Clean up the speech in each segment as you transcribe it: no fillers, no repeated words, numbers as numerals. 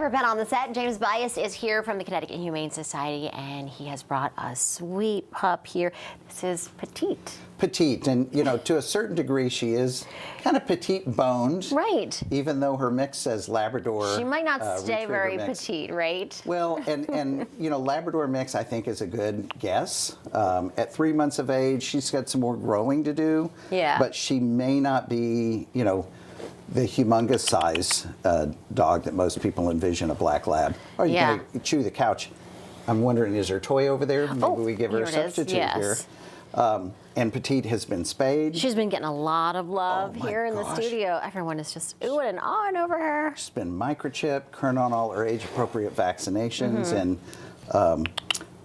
We're back on the set. James Bias is here from the Connecticut Humane Society, and he has brought a sweet pup here. This is Petite. Petite, and you know, to a certain degree, she is kind of petite boned. Right. Even though her mix says Labrador. She might not stay very mix. petite, right? Well, and you know, Labrador mix I think is a good guess. At 3 months of age, she's got some more growing to do. Yeah. But she may not be, you know, the humongous size dog that most people envision a black lab. Oh, you're Yeah. gonna chew the couch. I'm wondering, is her toy over there? Maybe we give her a substitute here. And Petite has been spayed. She's been getting a lot of love here in the gosh. studio. Everyone is just oohing and awing over her. She's been microchipped, current on all her age-appropriate vaccinations, and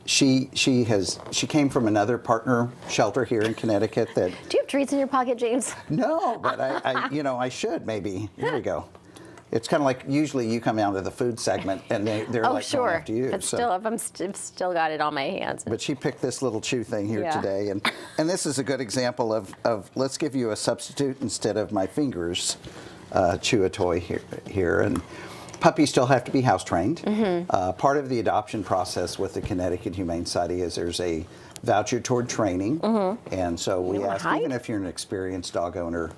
she came from another partner shelter here in Connecticut. That Do you have treats in your pocket, James? no, but I you know, I should maybe. Here we go. It's kind of like usually you come out of the food segment and they're like sure. going after you. But still, if I'm still got it on my hands. But she picked this little chew thing here Yeah. today, and this is a good example of let's give you a substitute instead of my fingers. Chew a toy here, and puppies still have to be house trained. Part of the adoption process with the Connecticut Humane Society is there's a voucher toward training, and so we ask, even if you're an experienced dog owner,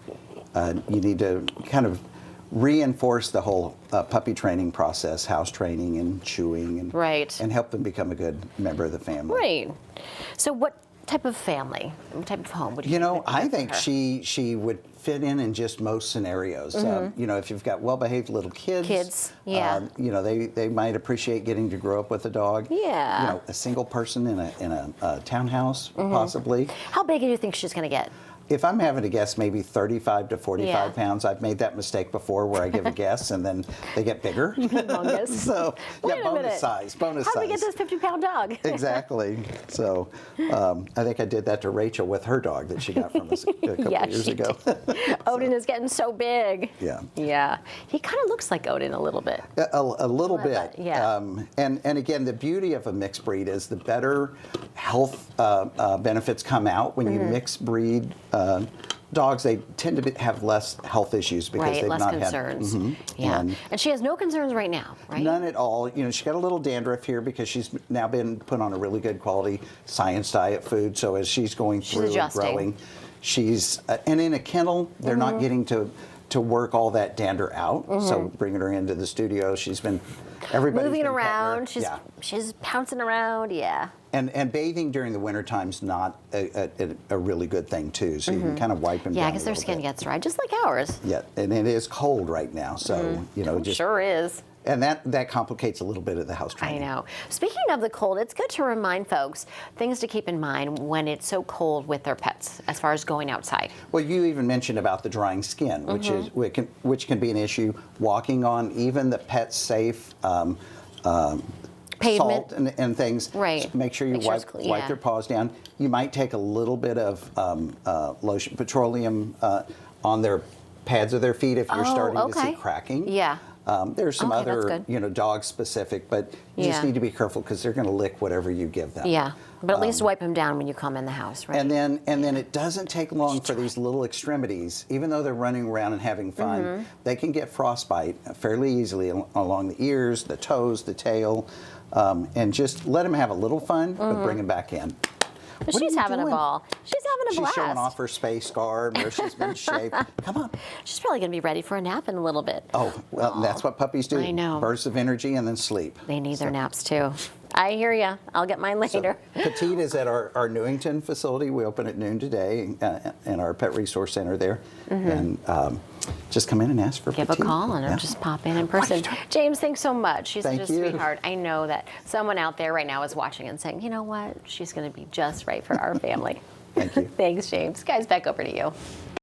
you need to kind of reinforce the whole puppy training process, house training and chewing, and help them become a good member of the family. Right. So what type of family, what type of home would you? You know, I think she would fit in just most scenarios. You know, if you've got well-behaved little kids, yeah. You know, they might appreciate getting to grow up with a dog. Yeah. You know, a single person in a townhouse, possibly. How big do you think she's going to get? If I'm having to guess, maybe 35 to 45 Yeah. pounds. I've made that mistake before where I give a guess and then they get bigger. Humongous. So, Wait yeah, a bonus minute. size. How do we get this 50-pound dog? Exactly. So I think I did that to Rachel with her dog that she got from us a couple years ago. Odin is getting so big. Yeah. Yeah. He kind of looks like Odin a little bit. A little bit. Yeah. And again, the beauty of a mixed breed is the better health benefits come out when you mix breed dogs. They tend to have less health issues because they've less not concerns. had. Yeah. And she has no concerns right now, right? None at all. You know, she got a little dandruff here because she's now been put on a really good quality science diet food. So as she's going through and growing, she's and in a kennel, they're not getting to work all that dander out. So bringing her into the studio, she's been moving around. She's pouncing around. Yeah. And bathing during the winter time's not a really good thing too. So you can kind of wipe them down. Yeah, because their skin gets dry, just like ours. Yeah, and it is cold right now, so you know, just sure is. And that complicates a little bit of the house training. I know. Speaking of the cold, it's good to remind folks things to keep in mind when it's so cold with their pets, as far as going outside. Well, you even mentioned about the drying skin, which can be an issue. Walking on even the pet safe Pavement. salt and things. Right. Just make sure you wipe their paws down. You might take a little bit of lotion, petroleum on their pads of their feet if you're starting to see cracking. Yeah. There's some other, you know, dog specific, but you just need to be careful because they're going to lick whatever you give them. Yeah, but at least wipe them down when you come in the house, right? And then it doesn't take long for these little extremities, even though they're running around and having fun, they can get frostbite fairly easily along the ears, the toes, the tail, and just let them have a little fun, but bring them back in. But she's having a ball. She's having a blast. She's showing off her space scar where she's been shaved. Come on. She's probably going to be ready for a nap in a little bit. Oh, well, that's what puppies do. I know. Bursts of energy and then sleep. They need their naps too. I hear you. I'll get mine later. So, Petite is at our Newington facility. We open at noon today in our pet resource center there. And just come in and ask for Give Petite. a call and just pop in person. James, thanks so much. She's Thank such a you. sweetheart. I know that someone out there right now is watching and saying, you know what? She's going to be just right for our family. Thank you. Thanks, James. Guys, back over to you.